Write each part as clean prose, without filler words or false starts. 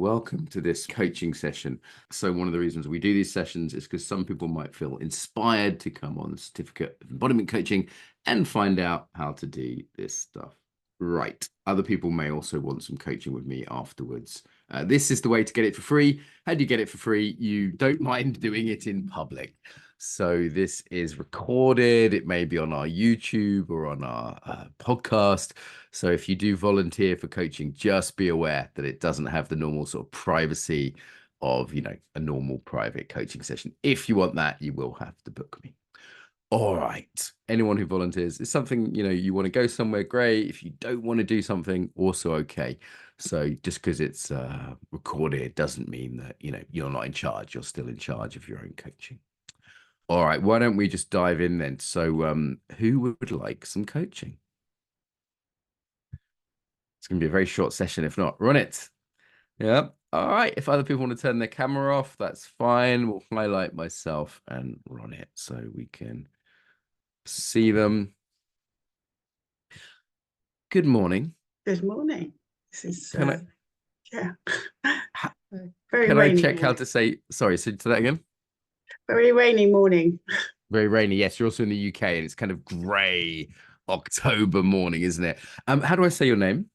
welcome to this coaching session. So one of the reasons we do these sessions is because some people might feel inspired to come on the certificate of embodiment coaching and find out how to do this stuff. Right. Other people may also want some coaching with me afterwards. This is the way to get it for free. How do you get it for free? You don't mind doing it in public. So this is recorded. It may be on our YouTube or on our podcast. So if you do volunteer for coaching, just be aware that it doesn't have the normal sort of privacy of, a normal private coaching session. If you want that, you will have to book me. All right. Anyone who volunteers is something, you want to go somewhere, great. If you don't want to do something, also okay. So just because it's recorded doesn't mean that, you're not in charge. You're still in charge of your own coaching. All right. Why don't we just dive in then? So who would like some coaching? It's going to be a very short session. If not, run it. Yeah. All right. If other people want to turn their camera off, that's fine. We'll highlight myself and run it so we can see them. Good morning. Good morning. This is Can I very can I rainy check morning. how to say sorry? So to that again. Very rainy morning. Very rainy. Yes, you're also in the UK, and it's kind of grey October morning, isn't it? How do I say your name?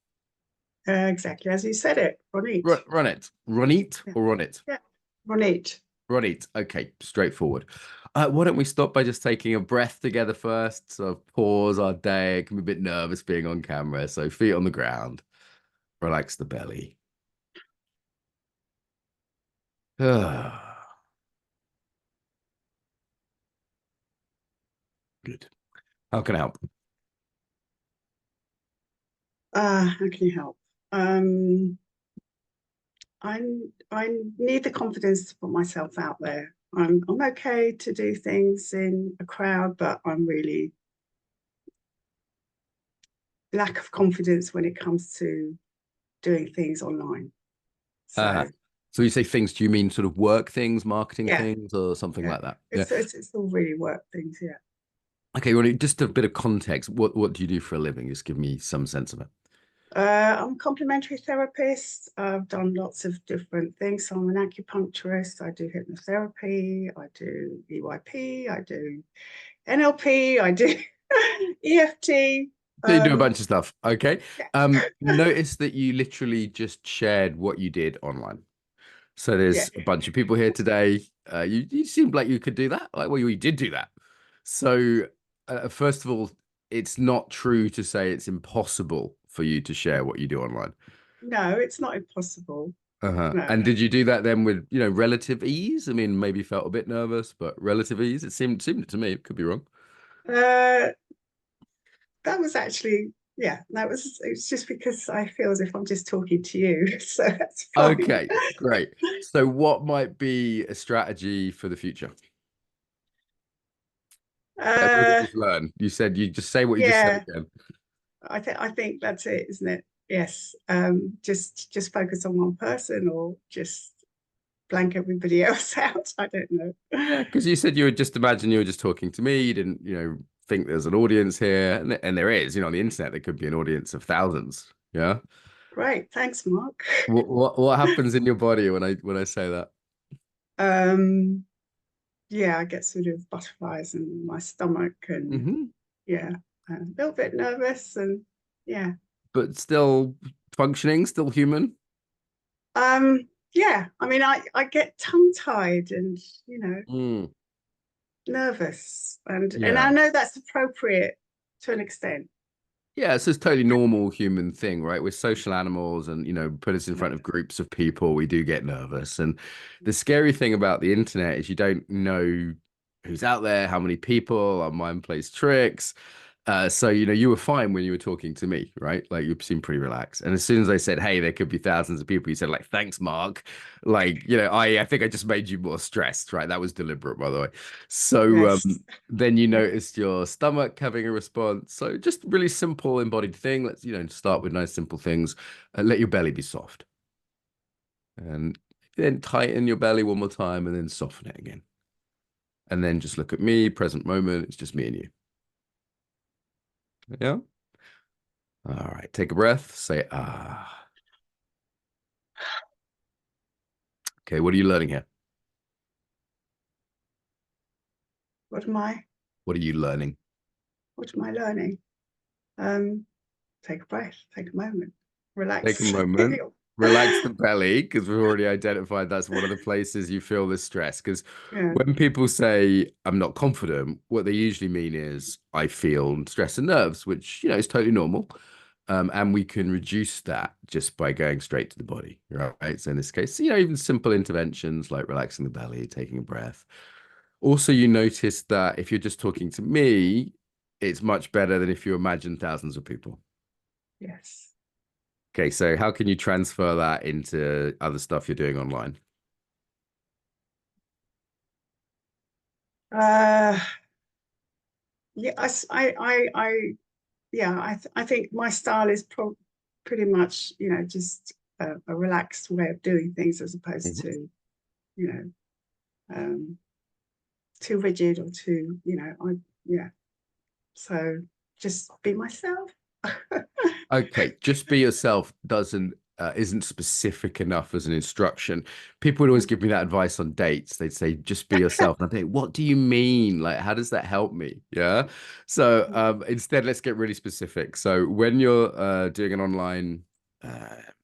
Exactly as you said it, Ronit. Run it. Ronit or run it? Yeah, Ronit. Ronit. Okay, straightforward. Why don't we stop by just taking a breath together first? So pause our day. It can be a bit nervous being on camera. So feet on the ground. Relax the belly. Good. How can I help? How can you help? I need the confidence to put myself out there. I'm okay to do things in a crowd, but I'm really lack of confidence when it comes to doing things online. So you say things, do you mean sort of work things, marketing Yeah, things, or something like that? Yeah. It's all really work things, yeah. Okay, well, just a bit of context. What do you do for a living? Just give me some sense of it. I'm a complementary therapist. I've done lots of different things. So I'm an acupuncturist. I do hypnotherapy. I do EYP. I do NLP. I do EFT. So you do a bunch of stuff. Okay. Yeah, Notice that you literally just shared what you did online. So yeah, there's a bunch of people here today. You seemed like you could do that. Like, well, you did do that. So first of all, it's not true to say it's impossible for you to share what you do online. No, it's not impossible. No. And did you do that then with, relative ease? I mean, maybe felt a bit nervous, but relative ease. It seemed to me. It could be wrong. Uh, that was actually, yeah, it's just because I feel as if I'm just talking to you. So that's fine. Okay, great. So what might be a strategy for the future? What did we just learn? You said you just say what you just said Yeah, again. I think that's it, isn't it? Yes. Just focus on one person or just blank everybody else out. I don't know. Yeah, because you said you would just imagine you were just talking to me. You didn't, think there's an audience here, and there is. On the internet there could be an audience of thousands. Yeah. Great, thanks, Mark. What happens in your body when I say that? Um, yeah, I get sort of butterflies in my stomach and yeah, a little bit nervous and yeah. But still functioning, still human. Yeah, I mean, I get tongue-tied and Mm, nervous and I yeah. know that's appropriate to an extent. Yeah, it's just totally normal human thing, right? We're social animals and, put us in Yeah. front of groups of people, we do get nervous. And the scary thing about the internet is you don't know who's out there, how many people, our mind plays tricks. So, you were fine when you were talking to me, right? Like you seemed pretty relaxed. And as soon as I said, hey, there could be thousands of people, you said like, thanks, Mark. Like, I think I just made you more stressed, right? That was deliberate, by the way. So Yes. then you noticed your stomach having a response. So just really simple embodied thing. Let's, start with nice, simple things. Let your belly be soft. And then tighten your belly one more time and then soften it again. And then just look at me, present moment. It's just me and you. Yeah. All right. Take a breath. Say, ah. Okay, what are you learning here? What am I? What are you learning? What am I learning? Um, Take a breath, take a moment, Take a relax. moment, relax the belly, because we've already identified that's one of the places you feel the stress. Because Yeah, when people say, I'm not confident, what they usually mean is, I feel stress and nerves, which, is totally normal. And we can reduce that just by going straight to the body, right? So in this case, even simple interventions like relaxing the belly, taking a breath. Also, you notice that if you're just talking to me, it's much better than if you imagine thousands of people. yes. Okay, so how can you transfer that into other stuff you're doing online? Uh, yes, yeah, I think my style is pretty much, just a relaxed way of doing things as opposed Mhm. to, you know, um, too rigid or too, yeah. So just be myself. Okay, just be yourself doesn't isn't specific enough as an instruction. People would always give me that advice on dates. They'd say, just be yourself. And I'd think, what do you mean? Like, how does that help me? Yeah. So instead, let's get really specific. So when you're doing an online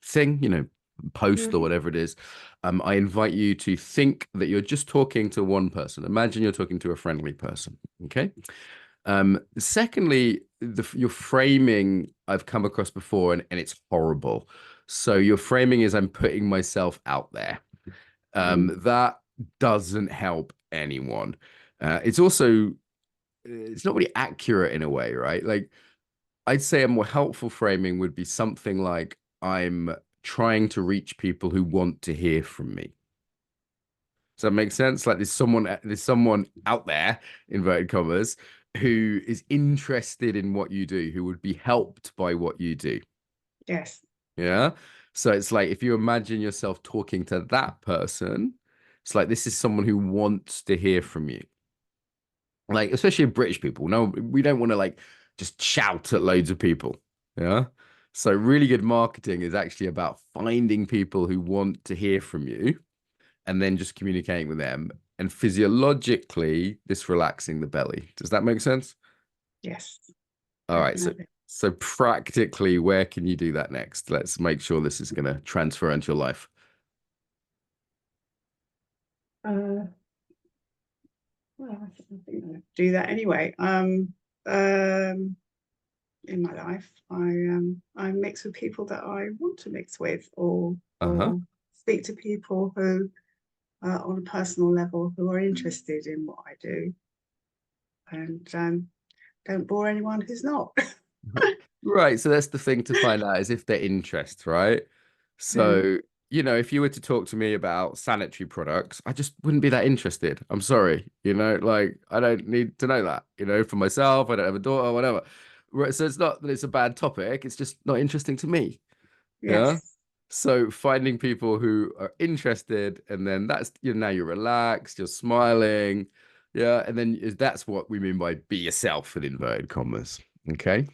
thing, post or Mhm. whatever it is, I invite you to think that you're just talking to one person. Imagine you're talking to a friendly person. Okay. Secondly, your framing I've come across before and it's horrible. So your framing is I'm putting myself out there. Mm. That doesn't help anyone. It's also it's not really accurate in a way, right? Like I'd say a more helpful framing would be something like I'm trying to reach people who want to hear from me. Does that make sense? Like there's someone out there, inverted commas, who is interested in what you do, who would be helped by what you do. Yes, Yeah. So it's like if you imagine yourself talking to that person, it's like this is someone who wants to hear from you. Like, especially British people. No, we don't want to like just shout at loads of people. Yeah. So really good marketing is actually about finding people who want to hear from you and then just communicating with them. And physiologically, this relaxing the belly. Does that make sense? yes, All right. So, definitely. so practically, where can you do that next? Let's make sure this is going to transfer into your life. Uh, well, I think I do that anyway. Um, in my life, I mix with people that I want to mix with, Uh-huh. or speak to people who, on a personal level, who are interested in what I do, and don't bore anyone who's not. Right. So that's the thing to find out is if their interests, right? Yeah. So, if you were to talk to me about sanitary products, I just wouldn't be that interested. I'm sorry. Like I don't need to know that, for myself. I don't have a daughter, whatever. Right. So it's not that it's a bad topic. It's just not interesting to me. Yeah. Yes. So finding people who are interested, and then that's now you're relaxed, you're smiling, yeah, and then that's what we mean by be yourself in inverted commas. Okay.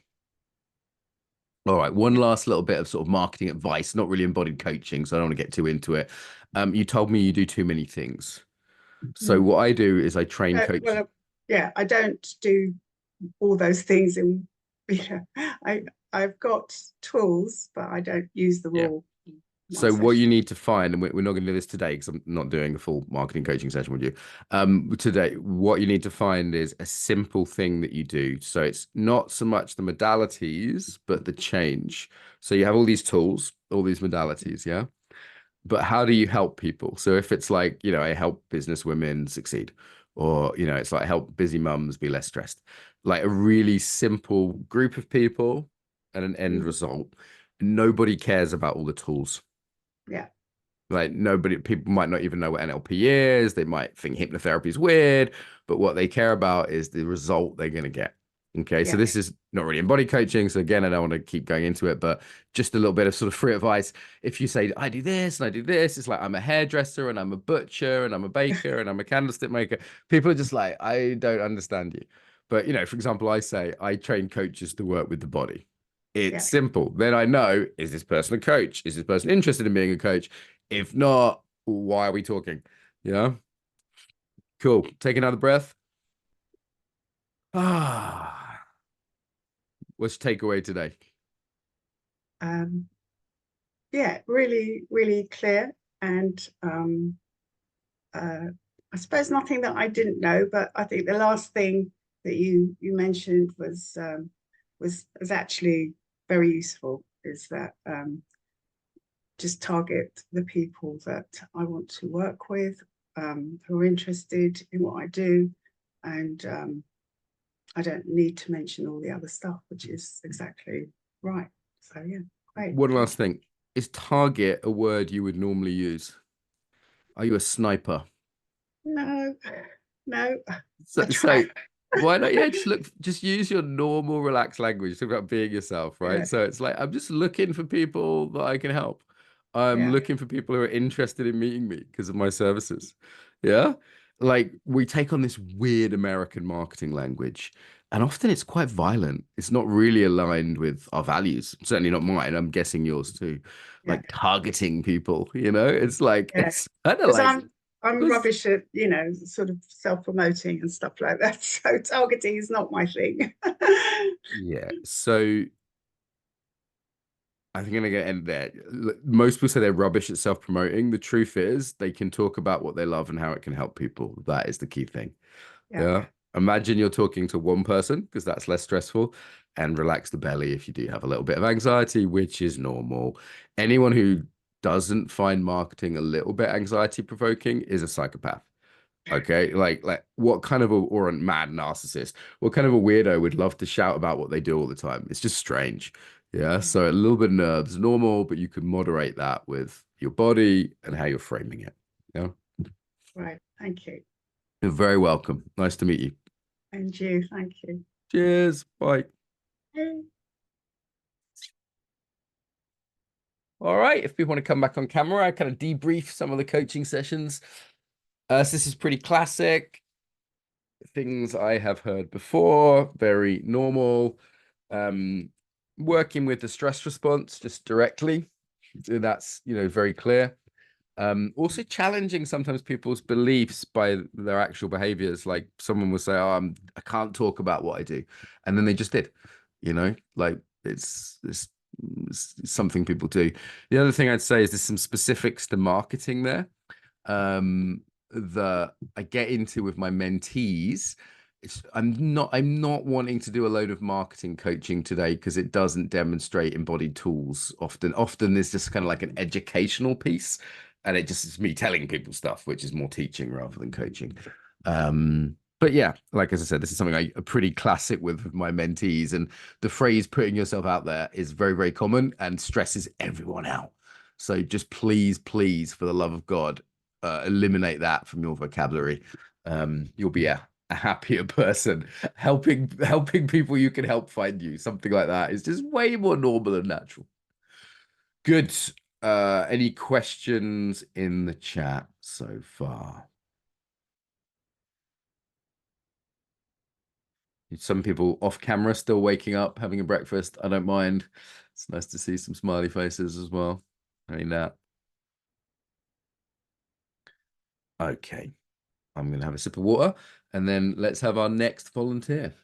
All right. One last little bit of sort of marketing advice, not really embodied coaching, so I don't want to get too into it. You told me you do too many things. So Mm. what I do is I train coaches. Yeah, I don't do all those things in, yeah, I I've got tools, but I don't use them Yeah. all in one So what you session. need to find, and we're not going to do this today because I'm not doing a full marketing coaching session with you. Today, what you need to find is a simple thing that you do. So it's not so much the modalities, but the change. So you have all these tools, all these modalities, yeah. But how do you help people? So if it's like, I help business women succeed, or, it's like help busy mums be less stressed, like a really simple group of people and an end Mm. result. Nobody cares about all the tools. Yeah. Like nobody, people might not even know what NLP is. They might think hypnotherapy is weird, but what they care about is the result they're going to get. Okay, so Yeah. this is not really in body coaching. So again, I don't want to keep going into it, but just a little bit of sort of free advice. If you say I do this and I do this, it's like I'm a hairdresser and I'm a butcher and I'm a baker and I'm a candlestick maker. People are just like, I don't understand you. But for example, I say I train coaches to work with the body. It's Yeah. simple. Then I know, is this person a coach? Is this person interested in being a coach? If not, why are we talking? Yeah. Cool. Take another breath. Ah, what's your takeaway today? Yeah, really, really clear. And I suppose nothing that I didn't know, but I think the last thing that you mentioned was actually very useful. Is that just target the people that I want to work with, who are interested in what I do, and I don't need to mention all the other stuff, which is exactly right. So yeah, great. One Thank last you. thing. Is target a word you would normally use? Are you a sniper? No, no, So, I try. why not? Yeah, just use your normal, relaxed language. Talk about being yourself, right? Yeah, So it's like, I'm just looking for people that I can help. I'm yeah, looking for people who are interested in meeting me because of my services. Yeah. Like we take on this weird American marketing language, and often it's quite violent. It's not really aligned with our values. Certainly not mine. I'm guessing yours too. yeah, Like targeting people, it's like, yeah. it's kind of Because like, I'm rubbish at sort of self-promoting and stuff like that. So targeting is not my thing. yeah. So I think I'm gonna end there. Most people say they're rubbish at self-promoting. The truth is they can talk about what they love and how it can help people. That is the key thing. Yeah, Yeah. Imagine you're talking to one person because that's less stressful, and relax the belly if you do have a little bit of anxiety, which is normal. Anyone who doesn't find marketing a little bit anxiety provoking is a psychopath. Okay, like what kind of or a mad narcissist? What kind of a weirdo would love to shout about what they do all the time? It's just strange. Yeah, yeah. so a little bit of nerves, normal, but you can moderate that with your body and how you're framing it. Yeah, Right. Thank you. you're very welcome. Nice to meet you. And you, thank you. Cheers. Bye. Hey. All right. If people want to come back on camera, I kind of debrief some of the coaching sessions. So this is pretty classic. Things I have heard before, very normal. Um, Working with the stress response just directly. So that's, very clear. Also challenging sometimes people's beliefs by their actual behaviors. Like someone will say, "Oh, I can't talk about what I do," and then they just did. Like it's something people do. The other thing I'd say is there's some specifics to marketing there that I get into with my mentees. I'm not wanting to do a load of marketing coaching today because it doesn't demonstrate embodied tools often there's just kind of like an educational piece, and it just is me telling people stuff, which is more teaching rather than coaching. But yeah, like as I said, this is something I pretty classic with my mentees, and the phrase putting yourself out there is very, very common and stresses everyone out. So just please, for the love of God, eliminate that from your vocabulary. You'll be a happier person. Helping people you can help find you, something like that is just way more normal and natural. Good. Any questions in the chat so far? Some people off camera still waking up, having a breakfast. I don't mind. It's nice to see some smiley faces as well. I mean that. Okay. I'm going to have a sip of water and then let's have our next volunteer.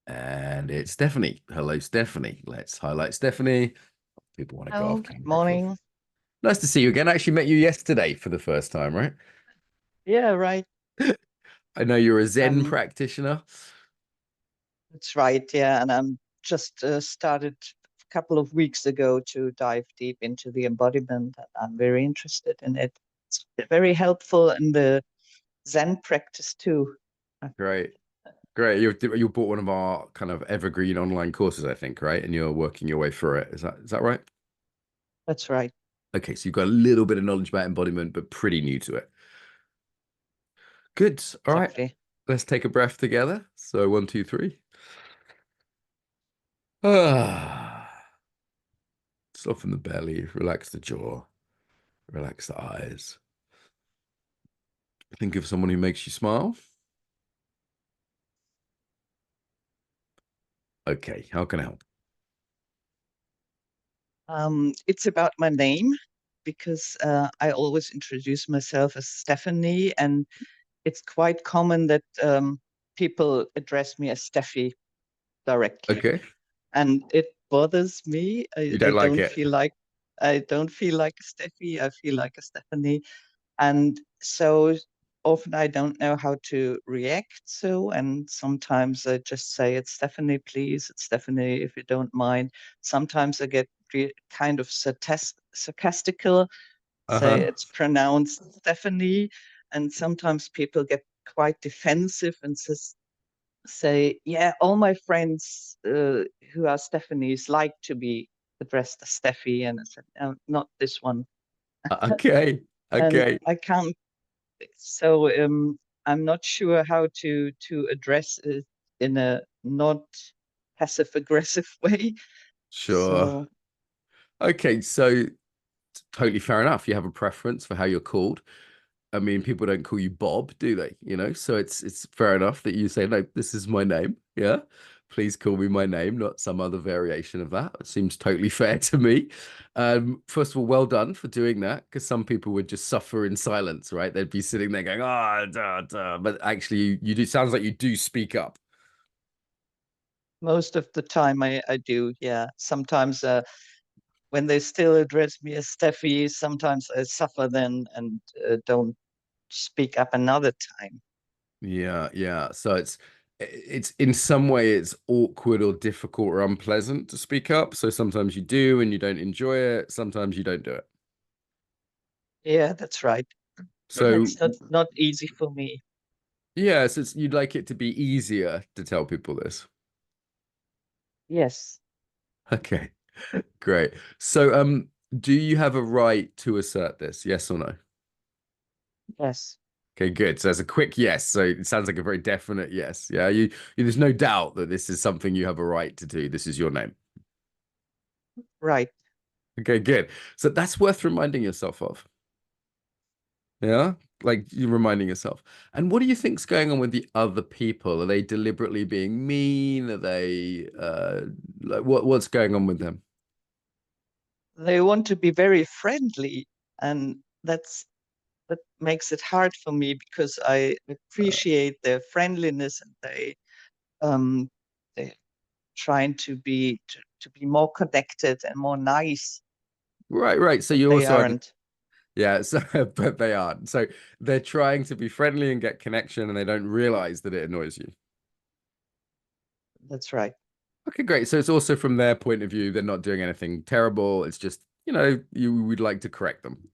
And it's Stephanie. Hello, Stephanie. Let's highlight Stephanie. People want to go Oh, off good camera, feel free. morning. Nice to see you again. I actually met you yesterday for the first time, right? Yeah, right. I know you're a Zen Um, practitioner. that's right. Yeah, and I'm just started a couple of weeks ago to dive deep into the embodiment, and I'm very interested in it. It's very helpful in the Zen practice too. Great. Great. You bought one of our kind of evergreen online courses, I think, right? And you're working your way through it. Is that right? That's right. Okay, so you've got a little bit of knowledge about embodiment, but pretty new to it. Good. All right. Exactly. Let's take a breath together. So 1, 2, 3. Ah. Soften the belly, relax the jaw, relax the eyes. Think of someone who makes you smile. Okay, how can I help? It's about my name, because I always introduce myself as Stephanie, and it's quite common that people address me as Steffi directly, Okay. and it bothers me. You don't like it. I don't feel like a Steffi. I feel like a Stephanie, and so often I don't know how to react. So, and sometimes I just say, "It's Stephanie, please. It's Stephanie, if you don't mind." Sometimes I get kind of sarcastical, say Uh-huh. it's pronounced Stephanie, and sometimes people get quite defensive and say, "Yeah, all my friends who are Stephanies like to be addressed as Steffi," and I said, "No, not this one." Okay. And Okay. I can't. So I'm not sure how to address it in a not passive aggressive way. Sure. So Okay, so totally fair enough. You have a preference for how you're called. I mean, people don't call you Bob, do they? You know, so it's fair enough that you say, no, this is my name. Yeah. Please call me my name, not some other variation of that. It seems totally fair to me. First of all, well done for doing that, because some people would just suffer in silence, right? They'd be sitting there going, ah, duh, duh. But actually you do sounds like you do speak up. most of the time I do, yeah. Sometimes when they still address me as Steffi, sometimes I suffer then and don't speak up another time. Yeah, yeah. So it's in some way it's awkward or difficult or unpleasant to speak up. So sometimes you do and you don't enjoy it. Sometimes you don't do it. Yeah, that's right. So It's not easy for me. yeah, so you'd like it to be easier to tell people this. Yes, Okay, great. So do you have a right to assert this? Yes or no? yes, Okay, good. So that's a quick yes. So it sounds like a very definite yes. Yeah, there's no doubt that this is something you have a right to do. This is your name. right. Okay, good. So that's worth reminding yourself of. Yeah, like you're reminding yourself. And what do you think's going on with the other people? Are they deliberately being mean? Are they like what's going on with them? They want to be very friendly, and that makes it hard for me because I appreciate their friendliness, and um they trying to be more connected and more nice, Right, right. So but you they also aren't. yeah, so but they aren't. So they're trying to be friendly and get connection, and they don't realize that it annoys you. That's right. Okay, great. So it's also from their point of view, they're not doing anything terrible. It's just, you would like to correct them.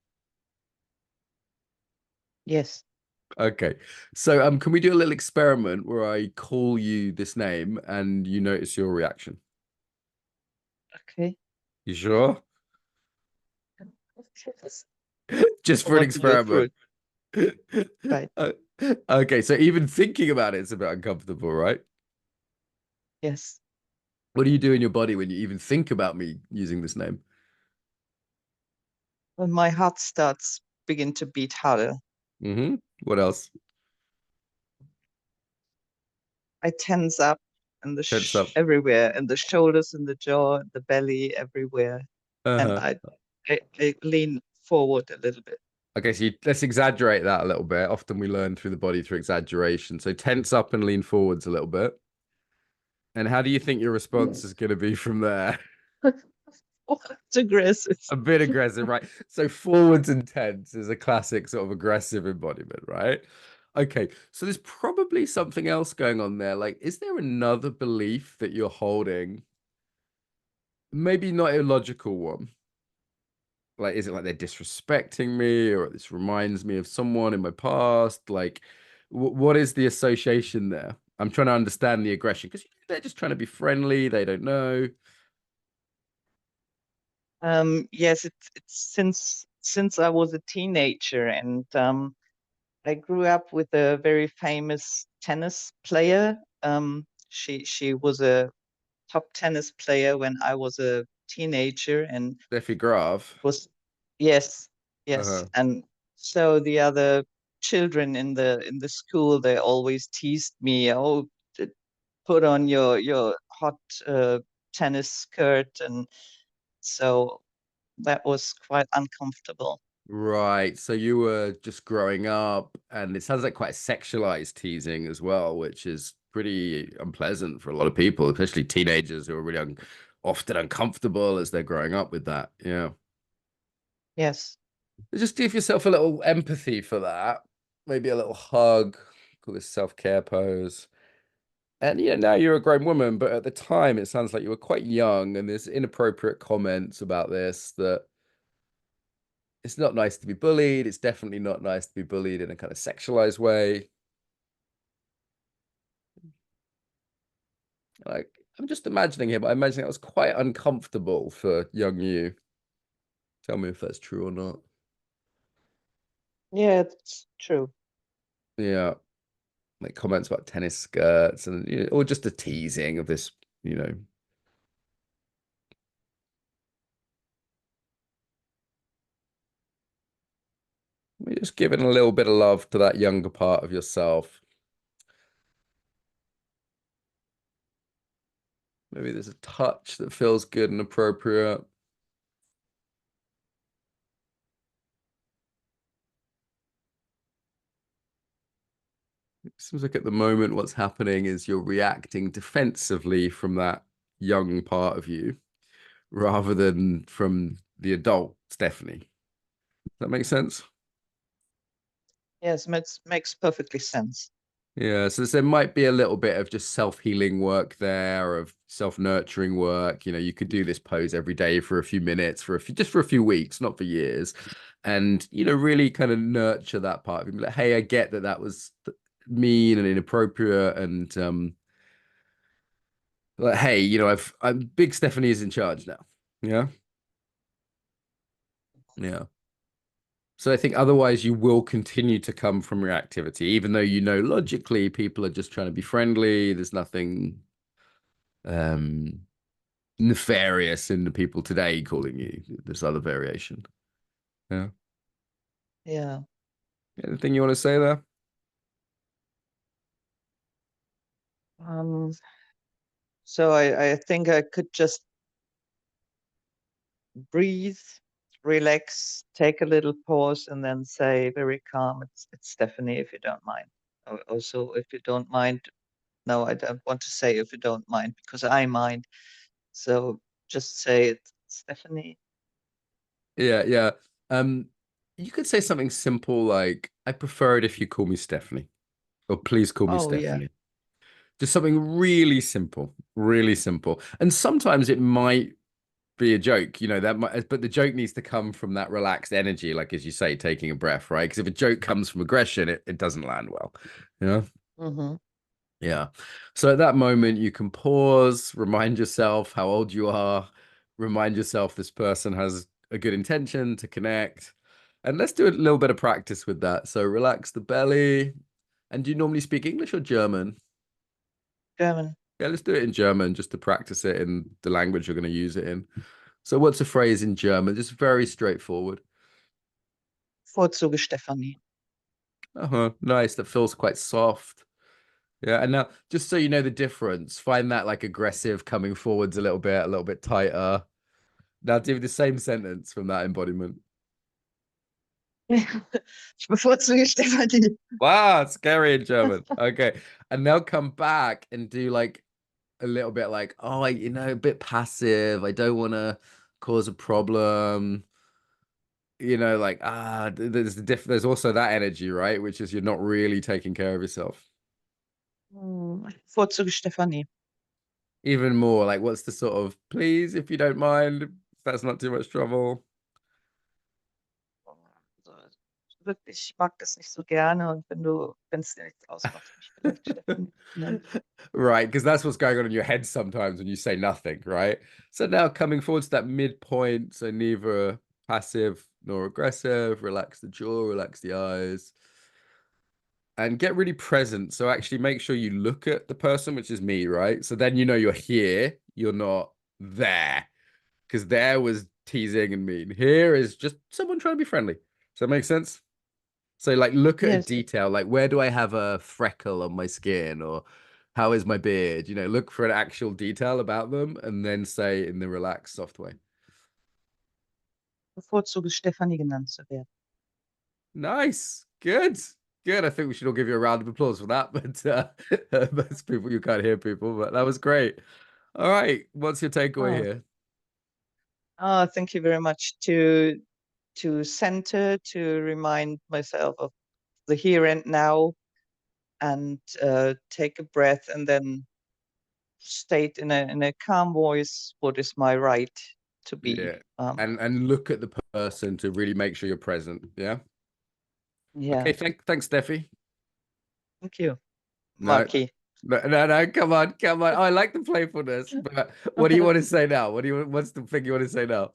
Yes. Okay. So can we do a little experiment where I call you this name and you notice your reaction? Okay. You sure? Yes. Just I for an want to go through experiment. it. Right. Uh, okay, so even thinking about it's a bit uncomfortable, right? Yes. What do you do in your body when you even think about me using this name? When my heart starts begin to beat harder, What else? I tense up, and Tense up. everywhere, and the shoulders and the jaw and the belly everywhere, and Uh-huh. I lean forward a little bit. Okay, so let's exaggerate that a little bit. Often we learn through the body through exaggeration. So tense up and lean forwards a little bit. And how do you think your response is going to be from there? Oh, it's aggressive. A bit aggressive, right? So forwards and tense is a classic sort of aggressive embodiment, right? Okay, so there's probably something else going on there. Like, is there another belief that you're holding? Maybe not a logical one. Like, is it like they're disrespecting me, or this reminds me of someone in my past? Like, what is the association there? I'm trying to understand the aggression because they're just trying to be friendly. They don't know. Yes, it's since I was a teenager, and I grew up with a very famous tennis player. She was a top tennis player when I was a teenager, and Steffi Graf. was yes, yes. Uh-huh. And so the other children in the school, they always teased me, "Oh, put on your hot tennis skirt," and So that was quite uncomfortable. Right. So you were just growing up, and it sounds like quite a sexualized teasing as well, which is pretty unpleasant for a lot of people, especially teenagers who are really often uncomfortable as they're growing up with that. Yeah. Yes. Just give yourself a little empathy for that. Maybe a little hug, call this self-care pose. And yeah, now you're a grown woman, but at the time it sounds like you were quite young, and there's inappropriate comments about this that it's not nice to be bullied. It's definitely not nice to be bullied in a kind of sexualized way. Like, I'm just imagining here, but I'm imagining that was quite uncomfortable for young you. Tell me if that's true or not. Yeah, it's true. Yeah, like comments about tennis skirts and or just a teasing of this, you know. You're just giving a little bit of love to that younger part of yourself. Maybe there's a touch that feels good and appropriate. It seems like at the moment what's happening is you're reacting defensively from that young part of you rather than from the adult Stephanie. Does that make sense? Yes, makes perfectly sense. Yeah, so there might be a little bit of just self-healing work there, of self-nurturing work. You know, you could do this pose every day for a few minutes, just for a few weeks, not for years, and really kind of nurture that part of you. Like, hey, I get that was mean and inappropriate, and like, hey, I'm big Stephanie is in charge now. Yeah, yeah. So I think otherwise you will continue to come from reactivity, even though logically people are just trying to be friendly. There's nothing nefarious in the people today calling you this other variation. Yeah. Yeah. Anything you want to say there? So I think I could just breathe, relax, take a little pause, and then say very calm, it's Stephanie, if you don't mind. Also, if you don't mind, no, I don't want to say if you don't mind because I mind. So just say it's Stephanie. Yeah, yeah. You could say something simple like, I prefer it if you call me Stephanie, or please call me Oh yeah. Stephanie. Just something really simple, really simple. And sometimes it might be a joke, that might, but the joke needs to come from that relaxed energy, like as you say, taking a breath, right? Because if a joke comes from aggression, it doesn't land well, you know? Mm-hmm. Yeah. So at that moment, you can pause, remind yourself how old you are, remind yourself this person has a good intention to connect. And let's do a little bit of practice with that. So relax the belly. And do you normally speak English or German? German. Yeah, let's do it in German just to practice it in the language you're going to use it in. So what's a phrase in German? Just very straightforward. Vorzuge Stephanie. Uh-huh. Nice. That feels quite soft. Yeah, and now just so you know the difference, find that like aggressive coming forwards a little bit tighter. Now do the same sentence from that embodiment. Ich bevorzuge Stephanie. Wow, scary in German. Okay. And now come back and do like a little bit like, oh, a bit passive. I don't want to cause a problem. Like, there's also that energy, right? Which is you're not really taking care of yourself. Vorzuge Stephanie. Even more, like, what's the sort of, please, if you don't mind, if that's not too much trouble. Also, wirklich, ich mag das nicht so gerne und wenn es dir nichts ausmacht, mich vielleicht Stephanie nennen. Right, because that's what's going on in your head sometimes when you say nothing, right? So now coming forward to that midpoint, so neither passive nor aggressive, relax the jaw, relax the eyes, and get really present. So actually make sure you look at the person, which is me, right? So then you're here, you're not there. Because there was teasing and mean. Here is just someone trying to be friendly. Does that make sense? So like look at a Yes. detail, like where do I have a freckle on my skin or how is my beard? Look for an actual detail about them and then say in the relaxed, soft way. bevorzuge, Stefanie genannt zu werden. Nice. Good. Good. I think we should all give you a round of applause for that. But most people, you can't hear people, but that was great. All right. What's your takeaway here? Thank you very much. To center, to remind myself of the here and now, and take a breath, and then state in a calm voice what is my right to be. Yeah. And look at the person to really make sure you're present. Yeah. Yeah. Okay. Thanks, Steffi. Thank you, No, Marky. no, come on. Oh, I like the playfulness, but what do you want to say now? What's the thing you want to say now?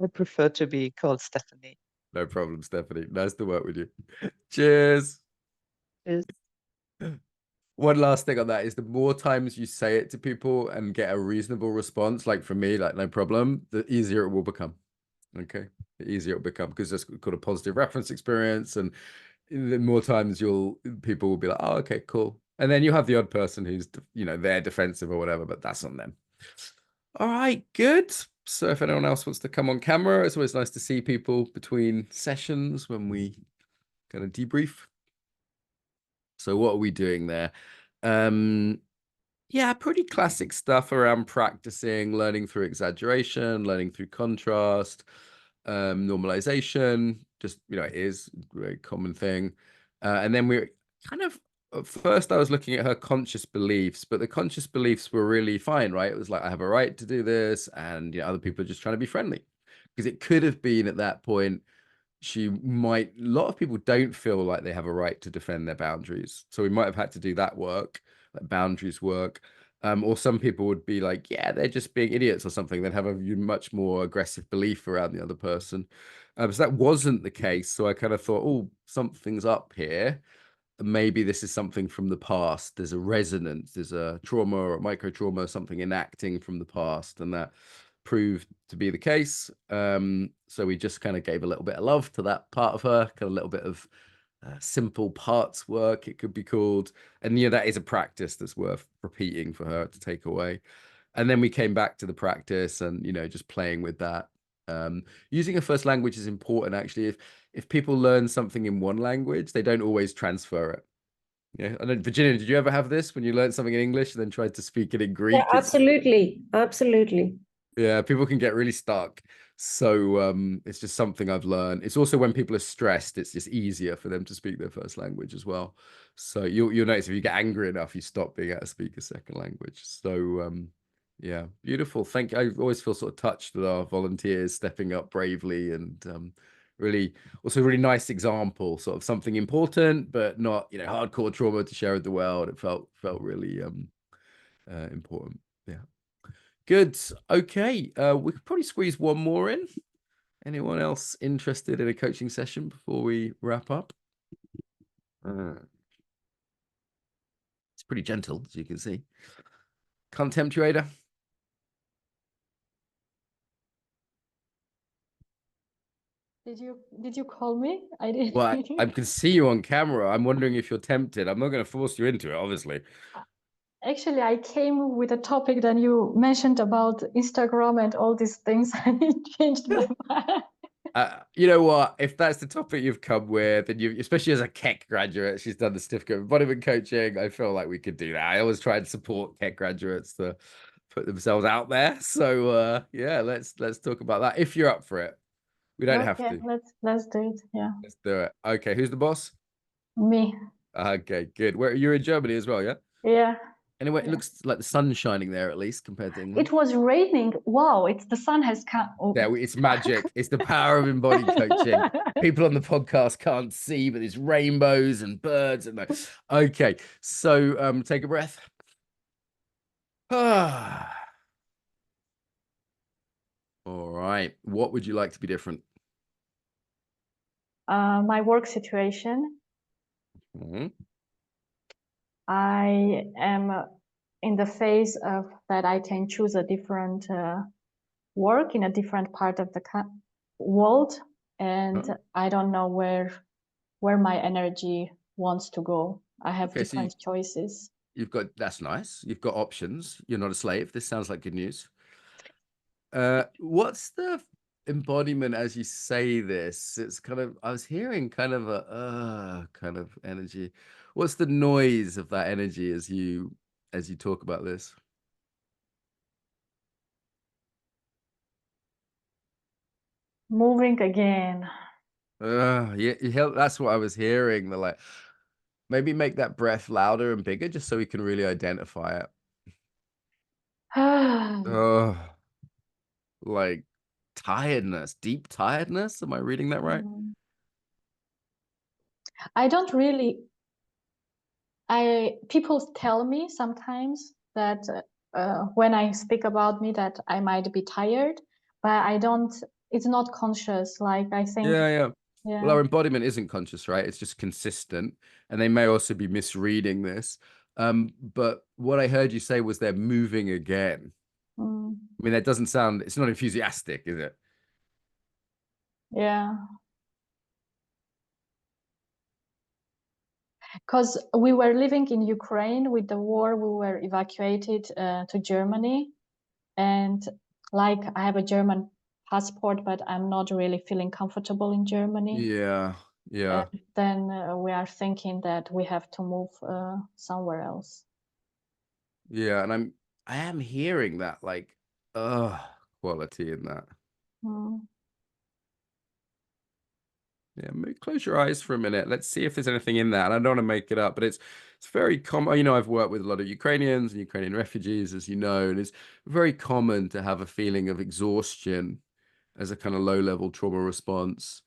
I prefer to be called Stephanie. No problem, Stephanie. Nice to work with you. Cheers. Cheers. One last thing on that is the more times you say it to people and get a reasonable response, like for me, like no problem, the easier it will become. Okay. The easier it will become because it's called a positive reference experience. And the more times people will be like, oh, okay, cool. And then you have the odd person who's, they're defensive or whatever, but that's on them. All right, good. So if anyone else wants to come on camera, it's always nice to see people between sessions when we kind of debrief. So what are we doing there? Yeah, pretty classic stuff around practicing, learning through exaggeration, learning through contrast, normalization, just, it is a very common thing. And then we're kind of, at first I was looking at her conscious beliefs, but the conscious beliefs were really fine, right? It was like, I have a right to do this, and other people are just trying to be friendly. Because it could have been at that point, a lot of people don't feel like they have a right to defend their boundaries. So we might have had to do that work, like boundaries work. Or some people would be like, yeah, they're just being idiots or something. They'd have a much more aggressive belief around the other person. So that wasn't the case. So I kind of thought, oh, something's up here. Maybe this is something from the past. There's a resonance, there's a trauma or a micro trauma, something enacting from the past. And that proved to be the case. So we just kind of gave a little bit of love to that part of her, kind of a little bit of simple parts work, it could be called. And that is a practice that's worth repeating for her to take away. And then we came back to the practice and just playing with that. Using a first language is important, actually. If people learn something in one language, they don't always transfer it. Yeah. And then, Virginia, did you ever have this when you learned something in English and then tried to speak it in Greek? Yeah, absolutely. Absolutely. Yeah, people can get really stuck. So it's just something I've learned. It's also when people are stressed, it's just easier for them to speak their first language as well. So you'll notice if you get angry enough, you stop being able to speak a second language. So yeah, beautiful. Thank you. I always feel sort of touched with our volunteers stepping up bravely, and really nice example, sort of something important, but not hardcore trauma to share with the world. It felt really important. Yeah. Good. Okay. We could probably squeeze one more in. Anyone else interested in a coaching session before we wrap up? It's pretty gentle, as you can see. Contemptuator. Did you call me? I didn't. Well, I can see you on camera. I'm wondering if you're tempted. I'm not going to force you into it, obviously. Actually, I came with a topic that you mentioned about Instagram and all these things, and it changed my mind. You know what? If that's the topic you've come with, and especially as a Keck graduate, she's done the certificate of embodiment coaching. I feel like we could do that. I always try and support Keck graduates to put themselves out there. So yeah, let's talk about that if you're up for it. We don't have to. Let's do it. Yeah. Let's do it. Okay, who's the boss? Me. Okay, good. Where you're in Germany as well, yeah? Yeah. Anyway, Yeah. it looks like the sun's shining there, at least compared to England. It was raining. Wow, the sun has come. Oh. Yeah, it's magic. It's the power of embodied coaching. People on the podcast can't see, but there's rainbows and birds and okay. So take a breath. All right. What would you like to be different? My work situation. Mm-hmm. I am in the phase of that I can choose a different work in a different part of the world, and I don't know where my energy wants to go. I have different choices. That's nice. You've got options. You're not a slave. This sounds like good news. What's the embodiment as you say this. It's kind of, I was hearing kind of a kind of energy. What's the noise of that energy as you talk about this? Moving again. Yeah, that's what I was hearing. The like, maybe make that breath louder and bigger just so we can really identify it. Oh, like tiredness, deep tiredness. Am I reading that right? I don't really, people tell me sometimes that when I speak about me that I might be tired, but I don't, it's not conscious. Like I think, Yeah. yeah. Well, our embodiment isn't conscious, right? It's just consistent. And they may also be misreading this. But what I heard you say was they're moving again. I mean, that doesn't sound, it's not enthusiastic, is it? Yeah. Because we were living in Ukraine with the war, we were evacuated to Germany. And like I have a German passport, but I'm not really feeling comfortable in Germany. Yeah. And then we are thinking that we have to move somewhere else. Yeah, and I am hearing that like quality in that. Yeah, close your eyes for a minute. Let's see if there's anything in that. And I don't want to make it up, but it's very common. You know, I've worked with a lot of Ukrainians and Ukrainian refugees, as you know, and it's very common to have a feeling of exhaustion as a kind of low-level trauma response.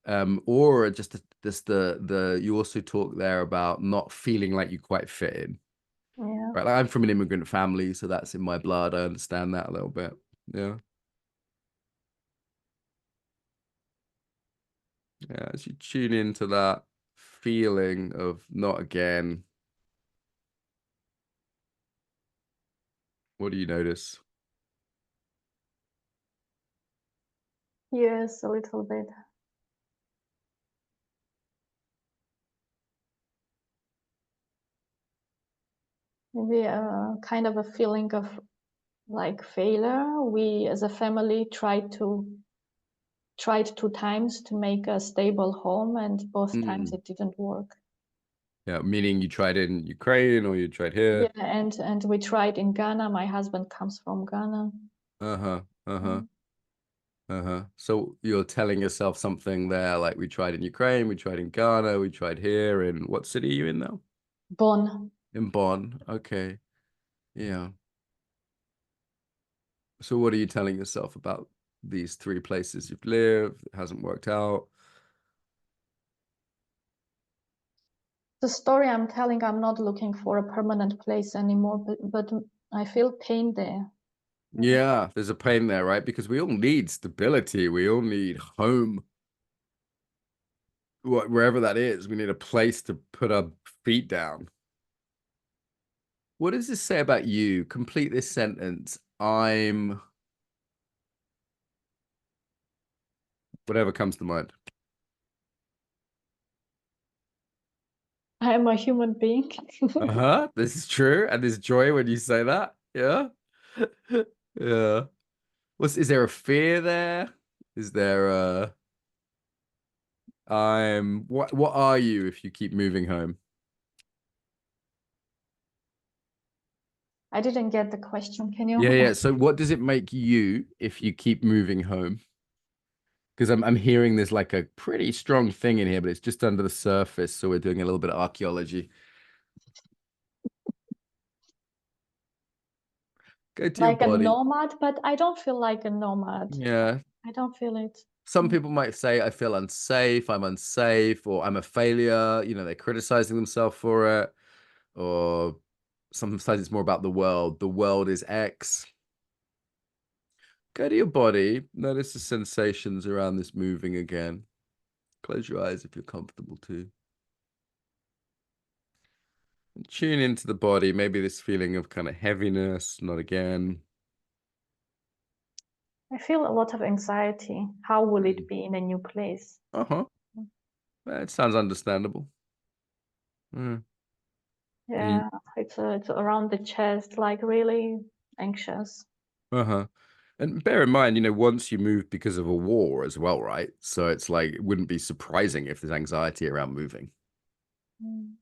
Or just the you also talk there about not feeling like you quite fit in. Yeah. Right. Like I'm from an immigrant family, so that's in my blood. I understand that a little bit. Yeah. Yeah. As you tune into that feeling of not again, what do you notice? Yes, a little bit. Maybe kind of a feeling of like failure. We as a family tried 2 times to make a stable home, and both times it didn't work. Yeah, meaning you tried in Ukraine or you tried here. Yeah, and we tried in Ghana. My husband comes from Ghana. So you're telling yourself something there, like we tried in Ukraine, we tried in Ghana, we tried here. In what city are you in now? Bonn. In Bonn. Okay. Yeah. So what are you telling yourself about these 3 places you've lived? It hasn't worked out. The story I'm telling, I'm not looking for a permanent place anymore, but I feel pain there. Yeah, there's a pain there, right? Because we all need stability. We all need home. Wherever that is, we need a place to put our feet down. What does this say about you? Complete this sentence. I'm... Whatever comes to mind. I am a human being. This is true. And there's joy when you say that. Yeah. Yeah. Is there a fear there? Is there a... what are you if you keep moving home? I didn't get the question. Can you? Yeah. So what does it make you if you keep moving home? Because I'm hearing there's like a pretty strong thing in here, but it's just under the surface. So we're doing a little bit of archaeology. Go to Like your a body. nomad, but I don't feel like a nomad. Yeah. I don't feel it. Some people might say, I feel unsafe, I'm unsafe, or I'm a failure. You know, they're criticizing themselves for it. Or sometimes it's more about the world. The world is X. Go to your body. Notice the sensations around this moving again. Close your eyes if you're comfortable too. And tune into the body. Maybe this feeling of kind of heaviness, not again. I feel a lot of anxiety. How will it be in a new place? That sounds understandable. Yeah, it's around the chest, like really anxious. And bear in mind, you know, once you move because of a war as well, right? So it's like, it wouldn't be surprising if there's anxiety around moving. Mm.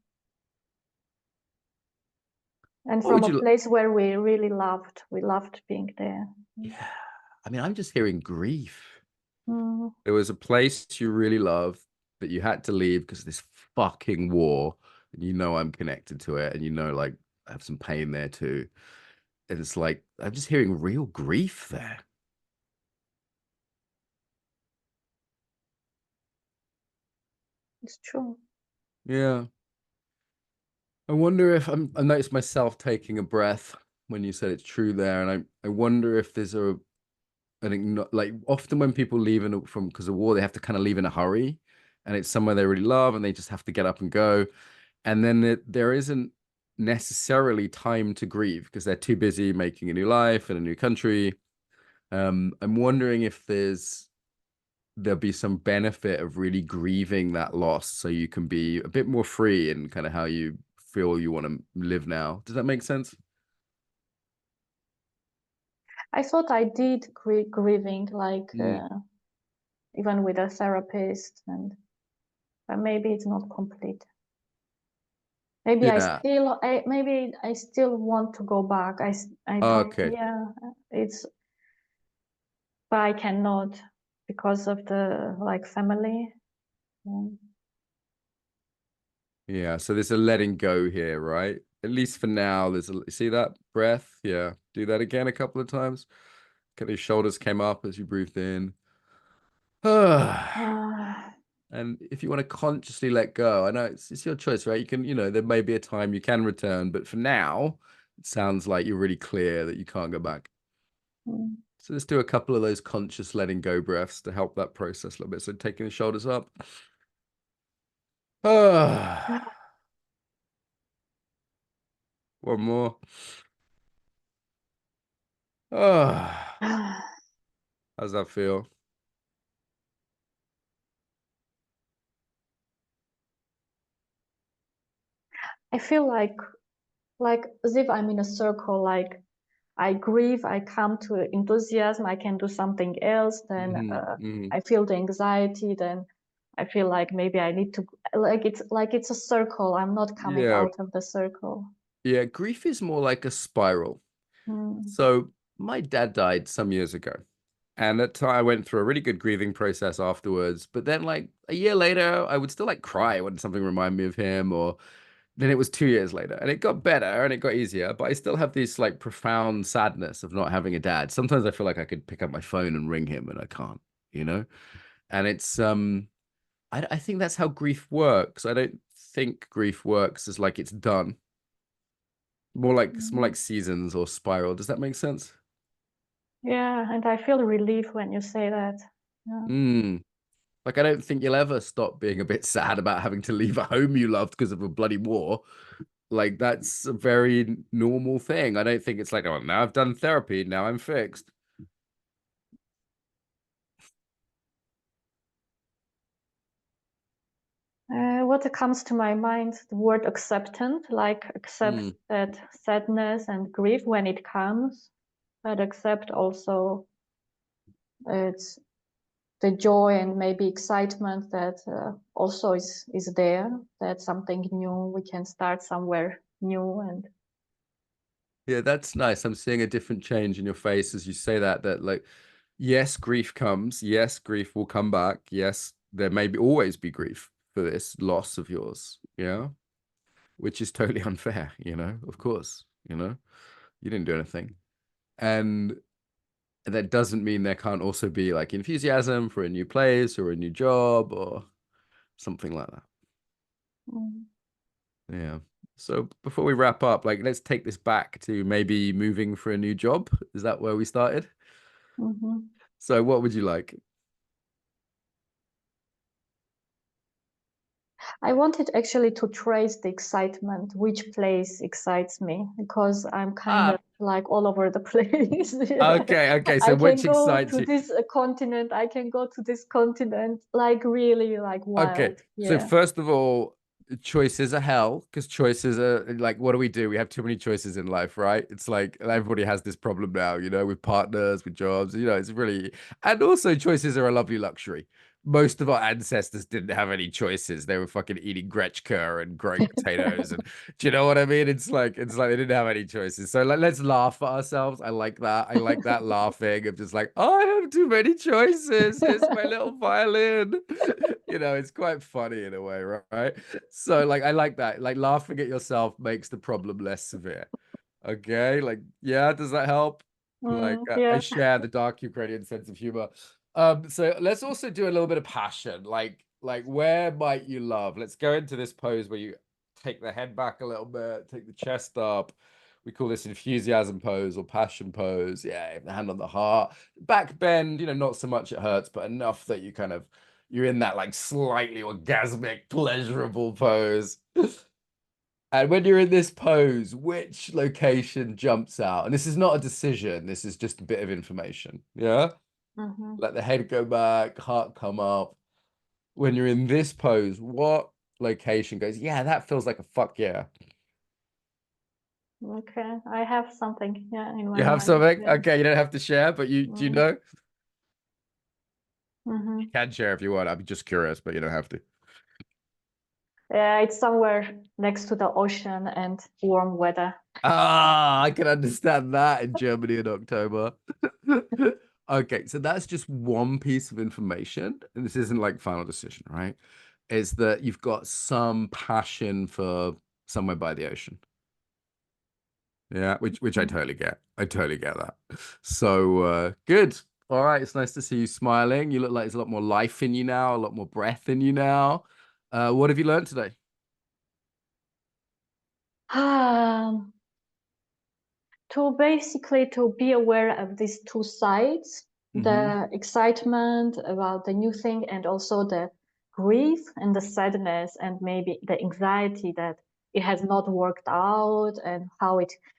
And What would from a you, place where we really loved, we loved being there. yeah. I mean, I'm just hearing grief. Mm. There was a place you really loved that you had to leave because of this fucking war. And you know I'm connected to it. And you know, like, I have some pain there too. And it's like, I'm just hearing real grief there. It's true. Yeah. I wonder if I noticed myself taking a breath when you said it's true there. And I wonder if there's I think not, like often when people leave from because of war, they have to kind of leave in a hurry, and it's somewhere they really love, and they just have to get up and go, and then there isn't necessarily time to grieve because they're too busy making a new life in a new country. I'm wondering if there'll be some benefit of really grieving that loss, so you can be a bit more free in kind of how you feel you want to live now. Does that make sense? I thought I did grieving, like Mm. even with a therapist, but maybe it's not complete. Maybe Yeah. maybe I still want to go back. I don't. Okay. Yeah, but I cannot because of the like family. Yeah, so there's a letting go here, right? At least for now, see that breath? Yeah, do that again a couple of times. Kind of your shoulders came up as you breathed in. And if you want to consciously let go, I know it's your choice, right? You can, you know, there may be a time you can return, but for now, it sounds like you're really clear that you can't go back. Mm. So let's do a couple of those conscious letting go breaths to help that process a little bit. So taking the shoulders up. One more. How's that feel? I feel like as if I'm in a circle, like I grieve, I come to enthusiasm, I can do something else, then I feel the anxiety, then I feel like maybe I need to, like it's a circle. I'm not coming Yeah. out of the circle. Yeah, grief is more like a spiral. So my dad died some years ago. And at time I went through a really good grieving process afterwards. But then like a year later, I would still like cry when something reminded me of him, or then it was 2 years later. And it got better and it got easier, but I still have this like profound sadness of not having a dad. Sometimes I feel like I could pick up my phone and ring him and I can't, you know? And it's I think that's how grief works. I don't think grief works as like it's done. It's more like seasons or spiral. Does that make sense? Yeah, and I feel relief when you say that. Yeah. Like I don't think you'll ever stop being a bit sad about having to leave a home you loved because of a bloody war. Like that's a very normal thing. I don't think it's like, oh, now I've done therapy, now I'm fixed. What comes to my mind, the word acceptant, like accept that sadness and grief when it comes, but accept also it's the joy and maybe excitement that also is there, that something new, we can start somewhere new. And Yeah, that's nice. I'm seeing a different change in your face as you say that like, yes, grief comes. Yes, grief will come back. Yes, there may always be grief for this loss of yours. Yeah. Which is totally unfair, of course, you didn't do anything. And that doesn't mean there can't also be like enthusiasm for a new place or a new job or something like that. Yeah. So before we wrap up, like let's take this back to maybe moving for a new job. Is that where we started? So what would you like? I wanted actually to trace the excitement, which place excites me, because I'm kind of like all over the place. Okay. So I can which go excites to you? this continent, I can go to this continent, like really like wild. Okay. So Yeah. first of all, choices are hell, because choices are like, what do? We have too many choices in life, right? It's like everybody has this problem now, with partners, with jobs, it's really, and also choices are a lovely luxury. Most of our ancestors didn't have any choices. They were fucking eating Gretchka and growing potatoes. And do you know what I mean? It's like they didn't have any choices. So like, let's laugh at ourselves. I like that. I like that laughing of just like, oh, I have too many choices. Here's my little violin. It's quite funny in a way, right? So like, I like that. Like laughing at yourself makes the problem less severe. Okay. Like, yeah, does that help? Like I Yeah. share the dark Ukrainian sense of humor. So let's also do a little bit of passion. Like where might you love? Let's go into this pose where you take the head back a little bit, take the chest up. We call this enthusiasm pose or passion pose. Yeah, the hand on the heart, back bend. Not so much it hurts, but enough that you're in that like slightly orgasmic, pleasurable pose. And when you're in this pose, which location jumps out? And this is not a decision. This is just a bit of information. Yeah. Mm-hmm. Let the head go back, heart come up. When you're in this pose, what location goes, yeah, that feels like a fuck yeah. Okay, I have something, yeah, in my You have mind. something? Yeah. Okay, you don't have to share, but do you know? Mm-hmm. You can share if you want. I'm just curious, but you don't have to. Yeah, it's somewhere next to the ocean and warm weather. Ah, I can understand that in Germany in October. Okay, so that's just one piece of information, and this isn't like final decision, right? Is that you've got some passion for somewhere by the ocean. Yeah, which I totally get. I totally get that. So good. All right, it's nice to see you smiling. You look like there's a lot more life in you now, a lot more breath in you now. What have you learned today? To be aware of these two sides, the excitement about the new thing and also the grief and the sadness and maybe the anxiety that it has not worked out and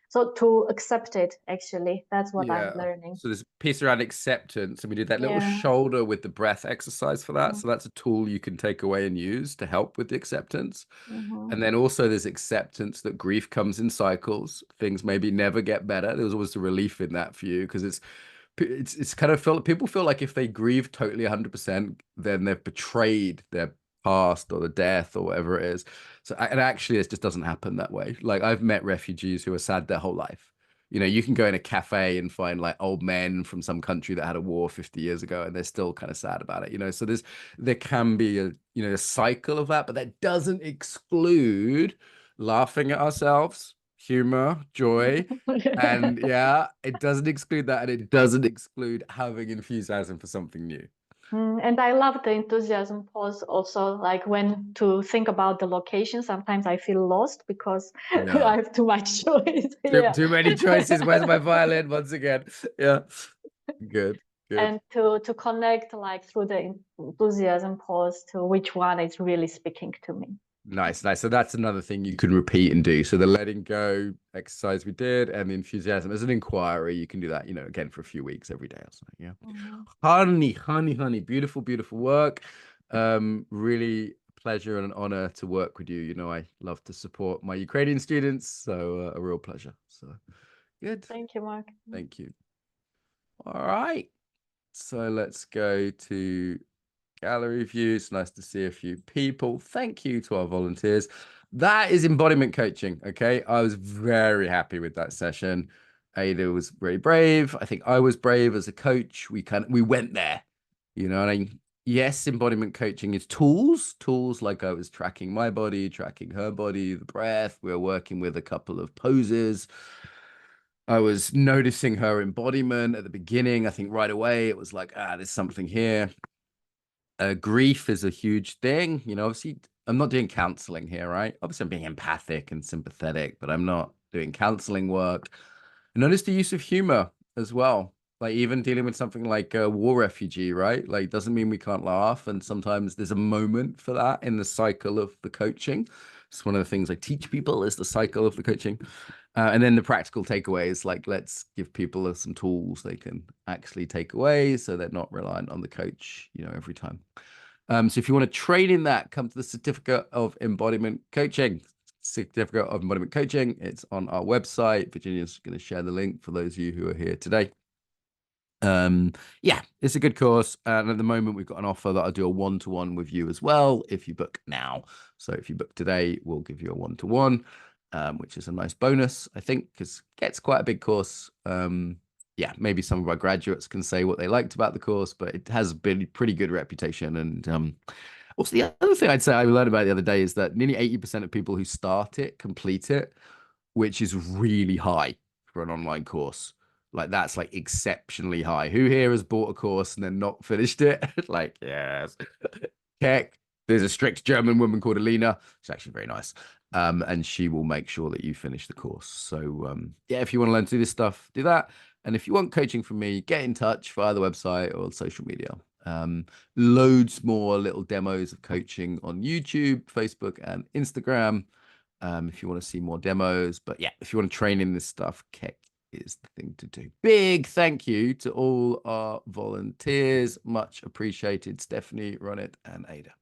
so to accept it, actually, that's what I'm Yeah. learning. So there's a piece around acceptance, and we did that little Yeah. shoulder with the breath exercise for that. So that's a tool you can take away and use to help with the acceptance. Mm-hmm. And then also there's acceptance that grief comes in cycles. Things maybe never get better. There was always a relief in that for you because it's kind of people feel like if they grieve totally 100%, then they've betrayed their past or the death or whatever it is. So, and actually, it just doesn't happen that way. Like I've met refugees who are sad their whole life. You can go in a cafe and find like old men from some country that had a war 50 years ago, and they're still kind of sad about it. So there can be a cycle of that, but that doesn't exclude laughing at ourselves, humor, joy. And yeah, it doesn't exclude that, and it doesn't exclude having enthusiasm for something new. And I love the enthusiasm pause also, like when to think about the location. Sometimes I feel lost because Yeah. I have too much choice. Too many choices. Where's my violin? Once again. Yeah. Good. And to connect like through the enthusiasm pause to which one is really speaking to me. Nice. So that's another thing you can repeat and do. So the letting go exercise we did and the enthusiasm as an inquiry, you can do that, again for a few weeks every day or something. Yeah. Honey, beautiful, beautiful work. Really pleasure and an honor to work with you. I love to support my Ukrainian students, so a real pleasure. So good. Thank you, Mark. Thank you. All right. So let's go to gallery view. It's nice to see a few people. Thank you to our volunteers. That is embodiment coaching. Okay. I was very happy with that session. Ada was very brave. I think I was brave as a coach. We went there, and yes, embodiment coaching is tools like I was tracking my body, tracking her body, the breath. We were working with a couple of poses. I was noticing her embodiment at the beginning. I think right away it was like, there's something here. Grief is a huge thing. Obviously, I'm not doing counseling here, right? Obviously, I'm being empathic and sympathetic, but I'm not doing counseling work. I noticed the use of humor as well. Like even dealing with something like a war refugee, right? Like doesn't mean we can't laugh. And sometimes there's a moment for that in the cycle of the coaching. It's one of the things I teach people is the cycle of the coaching. And then the practical takeaways, like let's give people some tools they can actually take away so they're not reliant on the coach, every time. So if you want to train in that, come to the Certificate of Embodiment Coaching. Certificate of Embodiment Coaching. It's on our website. Virginia's going to share the link for those of you who are here today. Yeah, it's a good course, and at the moment we've got an offer that I'll do a one-to-one with you as well if you book now. So if you book today, we'll give you a one-to-one, which is a nice bonus, I think, because it gets quite a big course. Yeah, maybe some of our graduates can say what they liked about the course, but it has been a pretty good reputation. And also, the other thing I'd say I learned about the other day is that nearly 80% of people who start it complete it, which is really high for an online course. Like, that's like exceptionally high. Who here has bought a course and then not finished it? Like, yes. Heck, there's a strict German woman called Alina. She's actually very nice. And she will make sure that you finish the course. So yeah, if you want to learn to do this stuff, do that. And if you want coaching from me, get in touch via the website or social media. Loads more little demos of coaching on YouTube, Facebook, and Instagram. If you want to see more demos. But yeah, if you want to train in this stuff, Keck is the thing to do. Big thank you to all our volunteers. Much appreciated. Stephanie, Ronit, and Ada.